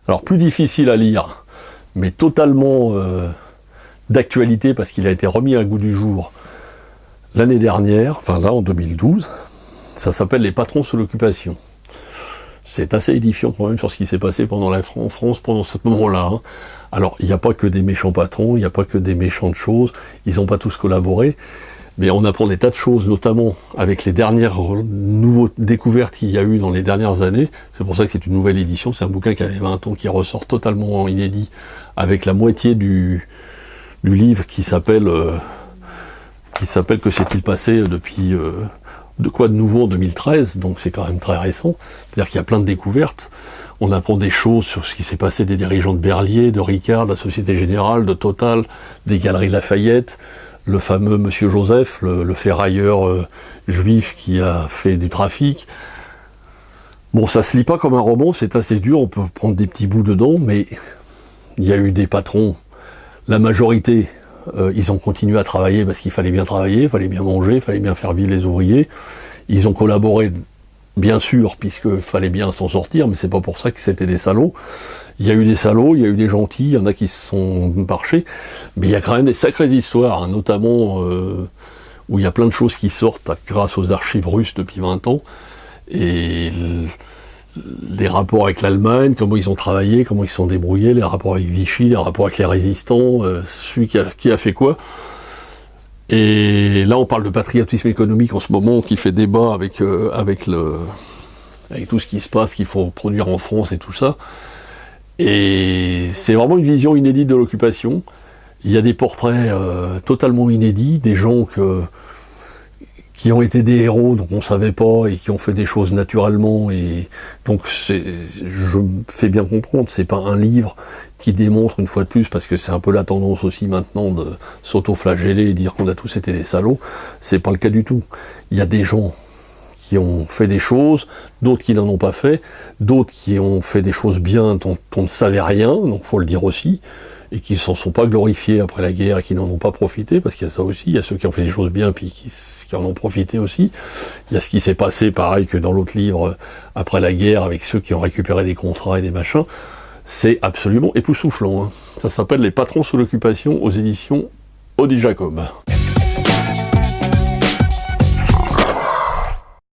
Alors plus difficile à lire, mais totalement d'actualité parce qu'il a été remis à goût du jour l'année dernière, enfin là en 2012, ça s'appelle « Les patrons sous l'occupation ». C'est assez édifiant quand même sur ce qui s'est passé en France pendant ce moment-là. Hein. Alors, il n'y a pas que des méchants patrons, il n'y a pas que des méchantes choses, ils n'ont pas tous collaboré, mais on apprend des tas de choses, notamment avec les dernières découvertes qu'il y a eu dans les dernières années. C'est pour ça que c'est une nouvelle édition, c'est un bouquin qui avait 20 ans, qui ressort totalement inédit, avec la moitié du livre qui s'appelle « Que s'est-il passé depuis... de quoi de nouveau en 2013, donc c'est quand même très récent, c'est-à-dire qu'il y a plein de découvertes, on apprend des choses sur ce qui s'est passé des dirigeants de Berlier, de Ricard, de la Société Générale, de Total, des Galeries Lafayette, le fameux Monsieur Joseph, le ferrailleur juif qui a fait du trafic. Bon, ça se lit pas comme un roman, c'est assez dur, on peut prendre des petits bouts dedans, mais il y a eu des patrons, la majorité, ils ont continué à travailler parce qu'il fallait bien travailler, il fallait bien manger, il fallait bien faire vivre les ouvriers. Ils ont collaboré, bien sûr, puisqu'il fallait bien s'en sortir, mais c'est pas pour ça que c'était des salauds. Il y a eu des salauds, il y a eu des gentils, il y en a qui se sont marchés, mais il y a quand même des sacrées histoires, hein, notamment où il y a plein de choses qui sortent grâce aux archives russes depuis 20 ans, et les rapports avec l'Allemagne, comment ils ont travaillé, comment ils se sont débrouillés, les rapports avec Vichy, les rapports avec les résistants, celui qui a fait quoi. Et là, on parle de patriotisme économique en ce moment, qui fait débat avec tout ce qui se passe, qu'il faut produire en France et tout ça. Et c'est vraiment une vision inédite de l'occupation. Il y a des portraits totalement inédits, des gens qui ont été des héros dont on ne savait pas et qui ont fait des choses naturellement, et donc je me fais bien comprendre, c'est pas un livre qui démontre une fois de plus, parce que c'est un peu la tendance aussi maintenant de s'auto-flageller et dire qu'on a tous été des salauds, c'est pas le cas du tout. Il y a des gens qui ont fait des choses, d'autres qui n'en ont pas fait, d'autres qui ont fait des choses bien dont on ne savait rien, donc faut le dire aussi, et qui ne s'en sont pas glorifiés après la guerre et qui n'en ont pas profité, parce qu'il y a ça aussi, il y a ceux qui ont fait des choses bien puis qui en ont profité aussi. Il y a ce qui s'est passé, pareil que dans l'autre livre, après la guerre, avec ceux qui ont récupéré des contrats et des machins. C'est absolument époustouflant. Hein. Ça s'appelle « Les patrons sous l'occupation » aux éditions Odile Jacob.